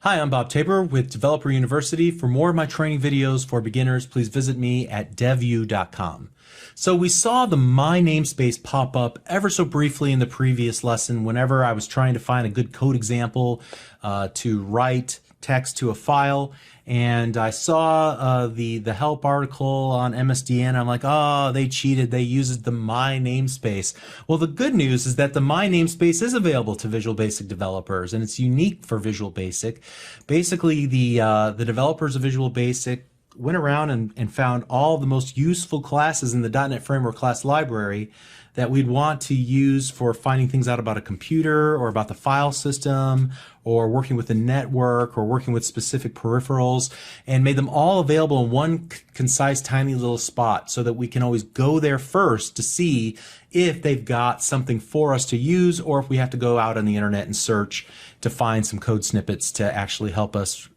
Hi, I'm Bob Tabor with Developer University. For more of my training videos for beginners, please visit me at devu.com. So we saw the My Namespace pop up ever so briefly in the previous lesson whenever I was trying to find a good code example to write text to a file. And I saw the help article on MSDN. I'm like, oh, they cheated. They used the My Namespace. Well, the good news is that the My Namespace is available to Visual Basic developers, and it's unique for Visual Basic. Basically, the developers of Visual Basic went around and found all the most useful classes in the .NET Framework class library that we'd want to use for finding things out about a computer or about the file system or working with the network or working with specific peripherals, and made them all available in one concise tiny little spot so that we can always go there first to see if they've got something for us to use or if we have to go out on the internet and search to find some code snippets to actually help us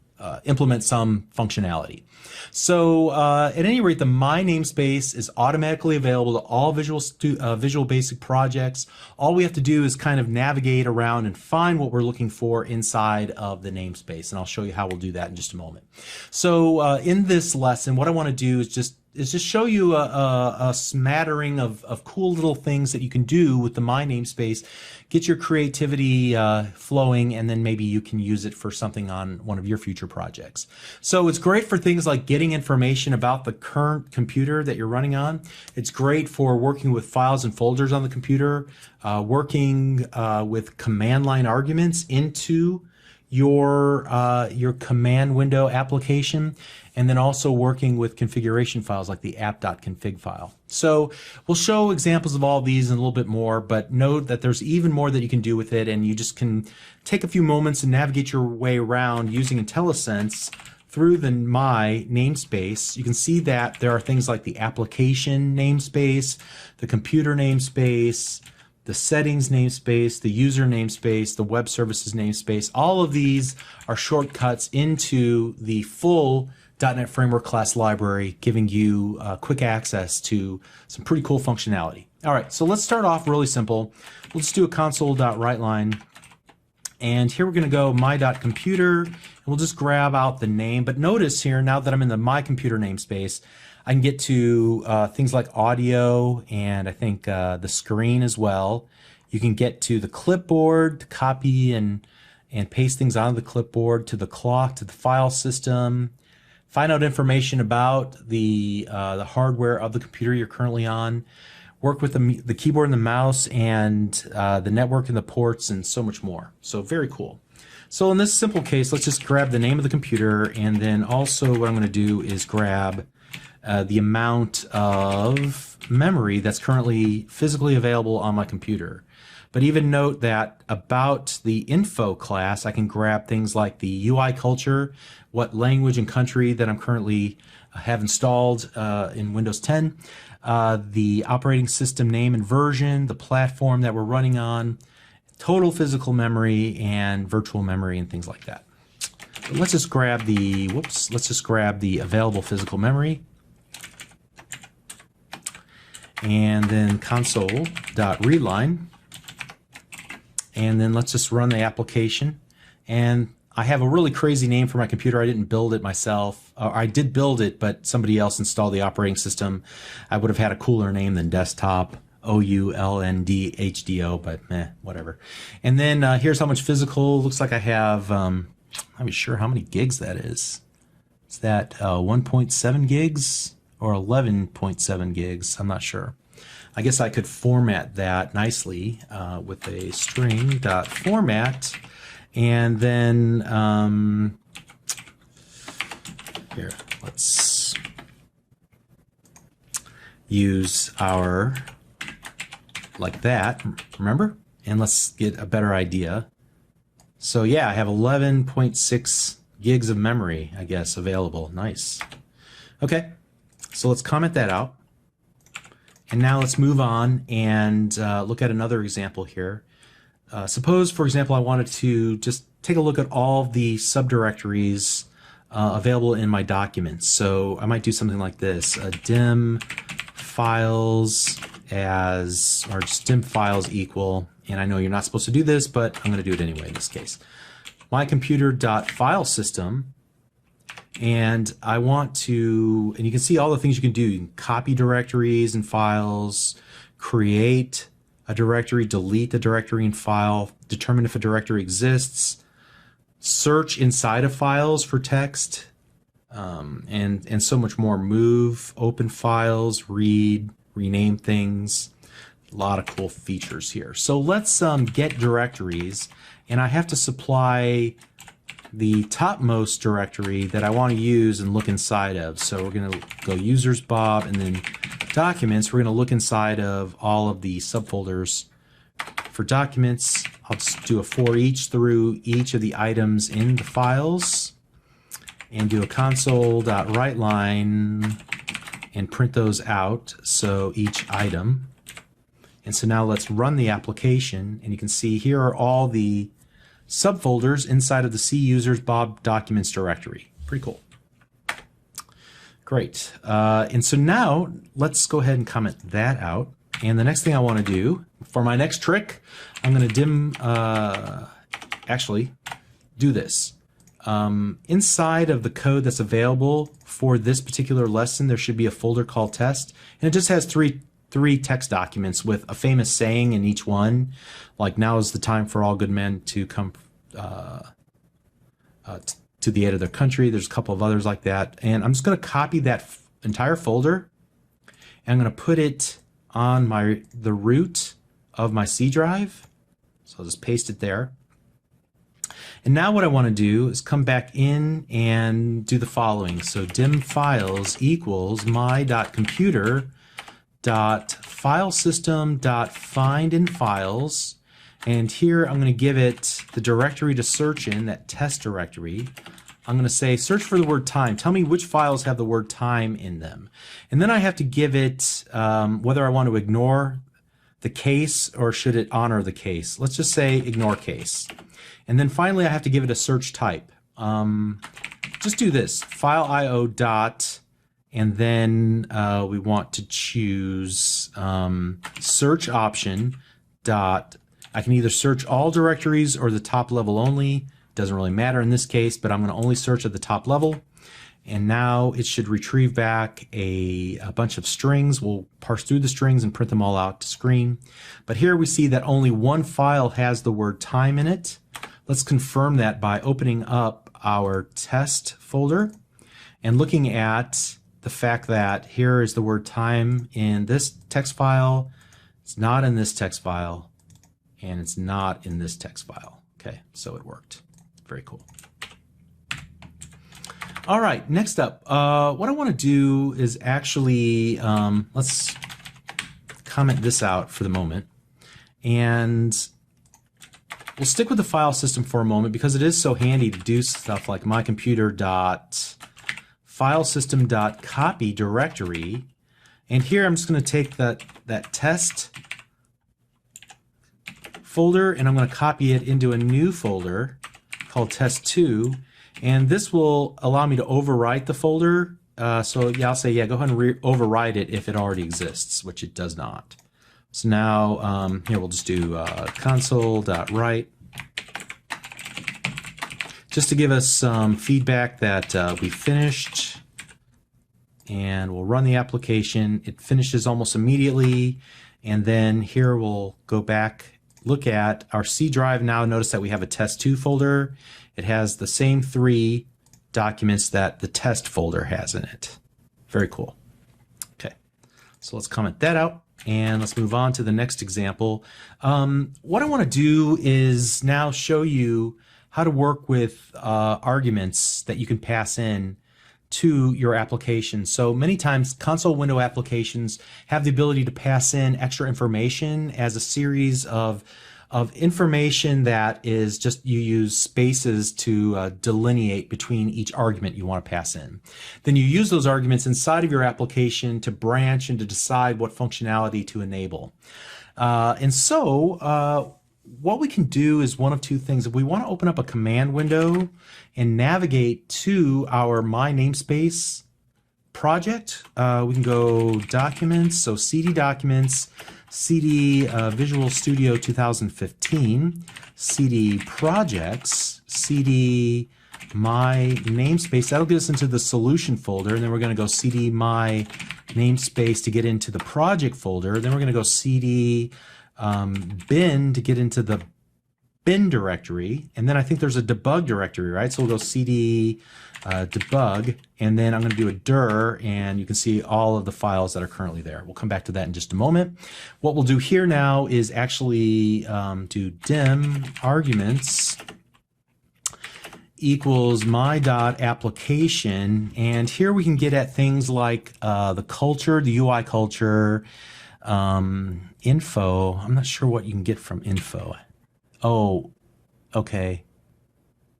implement some functionality. So at any rate, the My Namespace is automatically available to all Visual Basic projects. All we have to do is kind of navigate around and find what we're looking for inside of the namespace, and I'll show you how we'll do that in just a moment. So in this lesson, what I want to do is just show you a smattering of cool little things that you can do with the My Namespace, get your creativity flowing, and then maybe you can use it for something on one of your future projects. So it's great for things like getting information about the current computer that you're running on. It's great for working with files and folders on the computer, working with command line arguments into your command window application, and then also working with configuration files like the app.config file. So we'll show examples of all these and a little bit more, but note that there's even more that you can do with it, and you just can take a few moments and navigate your way around using IntelliSense through the My Namespace. You can see that there are things like the application namespace, the computer namespace, the settings namespace, the user namespace, the web services namespace. All of these are shortcuts into the full .NET Framework class library, giving you quick access to some pretty cool functionality. All right, so let's start off really simple. We'll just do a console.writeline. And here we're going to go my.computer, and we'll just grab out the name. But notice here, now that I'm in the My Computer namespace, I can get to things like audio and I think the screen as well. You can get to the clipboard to copy and paste things onto the clipboard, to the clock, to the file system, find out information about the hardware of the computer you're currently on, work with the keyboard and the mouse and the network and the ports, and so much more. So very cool. So in this simple case, let's just grab the name of the computer, and then also what I'm going to do is grab the amount of memory that's currently physically available on my computer. But even note that about the info class, I can grab things like the UI culture, what language and country that I'm currently have installed in Windows 10, the operating system name and version, the platform that we're running on, total physical memory and virtual memory and things like that. But let's just grab the available physical memory. And then console.readline, and then let's just run the application. And I have a really crazy name for my computer. I didn't build it myself. I did build it, but somebody else installed the operating system. I would have had a cooler name than desktop, OULNDHDO, but whatever. And then here's how much physical. Looks like I have, I'm not sure how many gigs that is. Is that 1.7 gigs? Or 11.7 gigs, I'm not sure. I guess I could format that nicely with a string.format, and then here, let's use our like that, remember? And let's get a better idea. So yeah, I have 11.6 gigs of memory, I guess, available. Nice. Okay. So let's comment that out. And now let's move on and look at another example here. Suppose, for example, I wanted to just take a look at all the subdirectories available in my documents. So I might do something like this, dim files as, or just dim files equal, and I know you're not supposed to do this, but I'm going to do it anyway in this case. mycomputer.filesystem, and I want to, and you can see all the things you can do. You can copy directories and files, create a directory, delete the directory and file, determine if a directory exists, search inside of files for text, and so much more. Move, open files, read, rename things. A lot of cool features here. So let's get directories, and I have to supply the topmost directory that I want to use and look inside of. So we're going to go users Bob and then documents. We're going to look inside of all of the subfolders. For documents, I'll just do a for each through each of the items in the files and do a console.writeLine and print those out, so each item. And so now let's run the application, and you can see here are all the subfolders inside of the C users Bob documents directory. Pretty cool. Great. And so now let's go ahead and comment that out. And the next thing I want to do for my next trick, I'm going to actually do this. Inside of the code that's available for this particular lesson, there should be a folder called test, and it just has three text documents with a famous saying in each one, like now is the time for all good men to come to the aid of their country. There's a couple of others like that, and I'm just going to copy that entire folder, and I'm going to put it on the root of my C drive. So I'll just paste it there. And now what I want to do is come back in and do the following. So dim files equals my.computer.filesystem.find in files. And here I'm going to give it the directory to search in, that test directory. I'm going to say search for the word time. Tell me which files have the word time in them. And then I have to give it whether I want to ignore the case or should it honor the case. Let's just say ignore case. And then finally I have to give it a search type. Just do this, file IO dot, and then we want to choose search option dot. I can either search all directories or the top level only. Doesn't really matter in this case, but I'm going to only search at the top level. And now it should retrieve back a bunch of strings. We'll parse through the strings and print them all out to screen. But here we see that only one file has the word time in it. Let's confirm that by opening up our test folder and looking at the fact that here is the word time in this text file. It's not in this text file, and it's not in this text file. Okay, so it worked. Very cool. All right, next up, what I want to do is actually, let's comment this out for the moment. And we'll stick with the file system for a moment because it is so handy to do stuff like mycomputer.filesystem.copy directory. And here I'm just going to take that test folder and I'm going to copy it into a new folder called test2. And this will allow me to overwrite the folder. So yeah, I'll say, yeah, go ahead and overwrite it if it already exists, which it does not. So now here we'll just do console.write just to give us some feedback that we finished. And we'll run the application. It finishes almost immediately. And then here we'll go back, look at our C drive. Now notice that we have a test2 folder. It has the same 3 documents that the test folder has in it. Very cool. Okay, so let's comment that out and let's move on to the next example. What I want to do is now show you how to work with arguments that you can pass in to your application. So many times console window applications have the ability to pass in extra information as a series of information that is just, you use spaces to delineate between each argument you want to pass in. Then you use those arguments inside of your application to branch and to decide what functionality to enable. And so what we can do is one of two things. If we want to open up a command window and navigate to our My Namespace project, we can go Documents, so CD Documents, CD Visual Studio 2015, CD Projects, CD My Namespace. That'll get us into the solution folder, and then we're going to go CD My Namespace to get into the project folder. Then we're going to go CD bin to get into the bin directory, and then I think there's a debug directory, right? So we'll go CD debug, and then I'm going to do a dir, and you can see all of the files that are currently there. We'll come back to that in just a moment. What we'll do here now is actually do dim arguments equals my.application, and here we can get at things like the culture, the UI culture, info. I'm not sure what you can get from info. Oh, okay.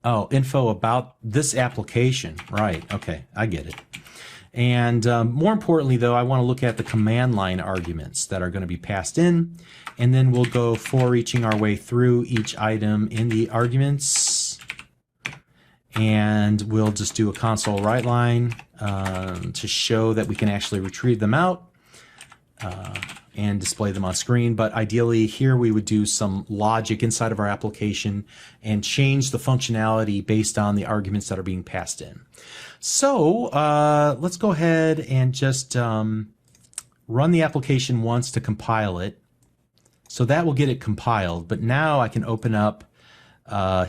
Oh, info about this application. Right. Okay, I get it. And more importantly, though, I want to look at the command line arguments that are going to be passed in, and then we'll go for eaching our way through each item in the arguments, and we'll just do a console write line to show that we can actually retrieve them out and display them on screen. But ideally here we would do some logic inside of our application and change the functionality based on the arguments that are being passed in. So let's go ahead and just run the application once to compile it. So that will get it compiled, but now I can open up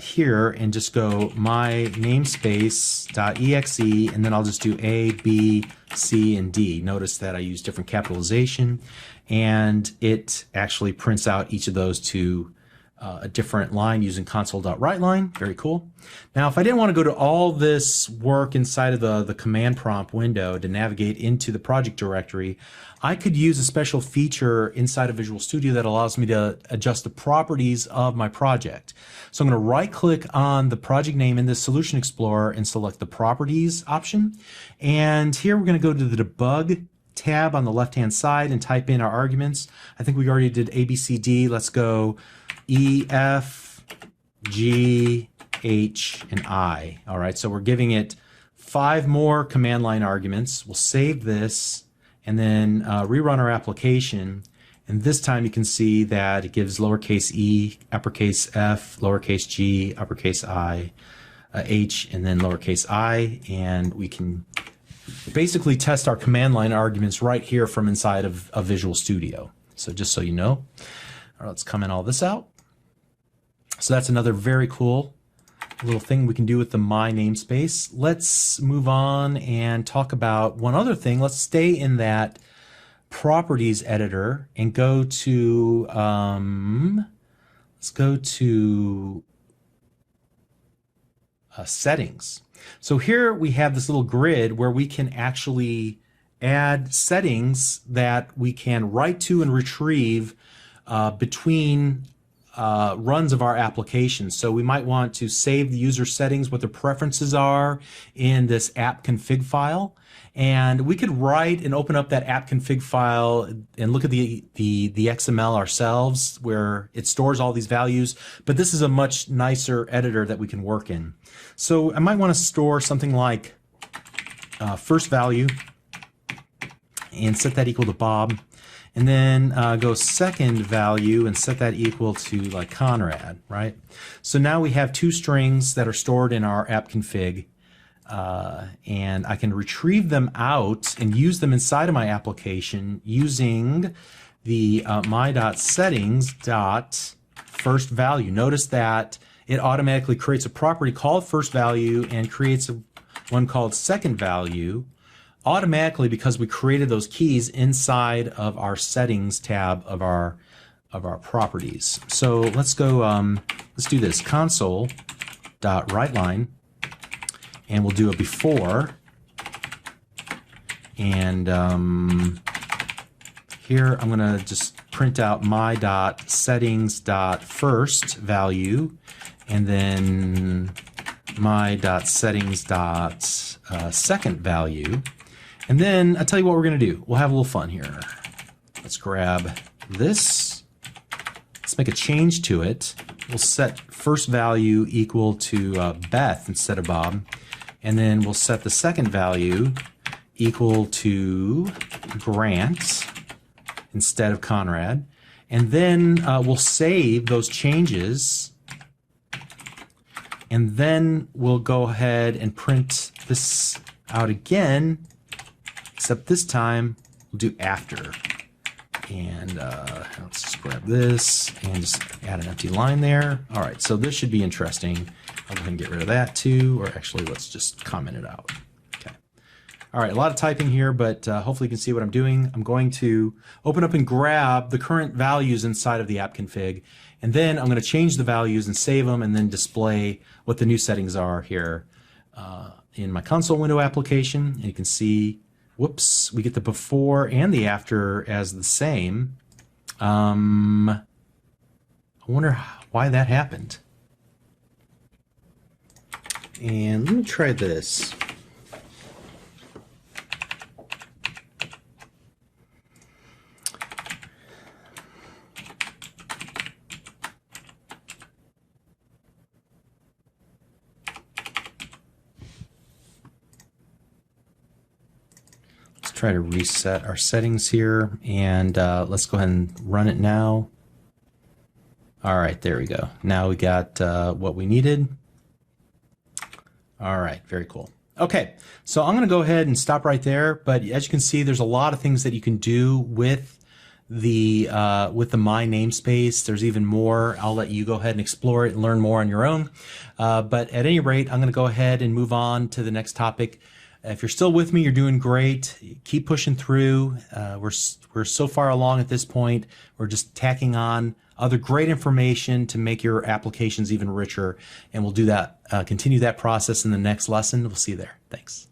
here and just go my namespace.exe, and then I'll just do A, B, C, and D. Notice that I use different capitalization, and it actually prints out each of those to a different line using console.writeLine. Very cool. Now, if I didn't want to go to all this work inside of the command prompt window to navigate into the project directory, I could use a special feature inside of Visual Studio that allows me to adjust the properties of my project. So I'm going to right-click on the project name in the Solution Explorer and select the Properties option. And here we're going to go to the Debug tab on the left-hand side and type in our arguments. I think we already did A, B, C, D. Let's go E, F, G, H, and I. All right, so we're giving it 5 more command line arguments. We'll save this and then rerun our application. And this time you can see that it gives lowercase e, uppercase f, lowercase g, uppercase I, h, and then lowercase I. And we can basically test our command line arguments right here from inside of Visual Studio. So just so you know. All right, let's comment all this out. So that's another very cool little thing we can do with the My Namespace. Let's move on and talk about one other thing. Let's stay in that Properties editor and go to let's go to settings. So here we have this little grid where we can actually add settings that we can write to and retrieve between runs of our application. So we might want to save the user settings, what their preferences are in this app config file. And we could write and open up that app config file and look at the XML ourselves where it stores all these values. But this is a much nicer editor that we can work in. So I might want to store something like first value and set that equal to Bob. And then go second value and set that equal to like Conrad, right? So now we have 2 strings that are stored in our app config, and I can retrieve them out and use them inside of my application using the my.settings.firstValue. Notice that it automatically creates a property called first value and creates one called second value automatically because we created those keys inside of our settings tab of our properties. So let's go, let's do this, console.writeLine, and we'll do a before, and here I'm going to just print out my.settings.firstValue, and then my.settings.secondValue. And then I'll tell you what we're going to do. We'll have a little fun here. Let's grab this. Let's make a change to it. We'll set first value equal to Beth instead of Bob. And then we'll set the second value equal to Grant. instead of Conrad. And then we'll save those changes. And then we'll go ahead and print this out again, except this time we'll do after. And let's just grab this and just add an empty line there. All right, so this should be interesting. I'll go ahead and get rid of that too, or actually let's just comment it out. Okay. All right, a lot of typing here, but hopefully you can see what I'm doing. I'm going to open up and grab the current values inside of the app config, and then I'm going to change the values and save them and then display what the new settings are here in my console window application. And you can see, whoops, we get the before and the after as the same. I wonder why that happened. And let me try this. Try to reset our settings here, and let's go ahead and run it now. All right, there we go. Now we got what we needed. All right, very cool. Okay, so I'm going to go ahead and stop right there. But as you can see, there's a lot of things that you can do with the My namespace. There's even more. I'll let you go ahead and explore it and learn more on your own. But at any rate, I'm going to go ahead and move on to the next topic. If you're still with me, you're doing great. Keep pushing through. We're so far along at this point. We're just tacking on other great information to make your applications even richer. And we'll do that, continue that process in the next lesson. We'll see you there. Thanks.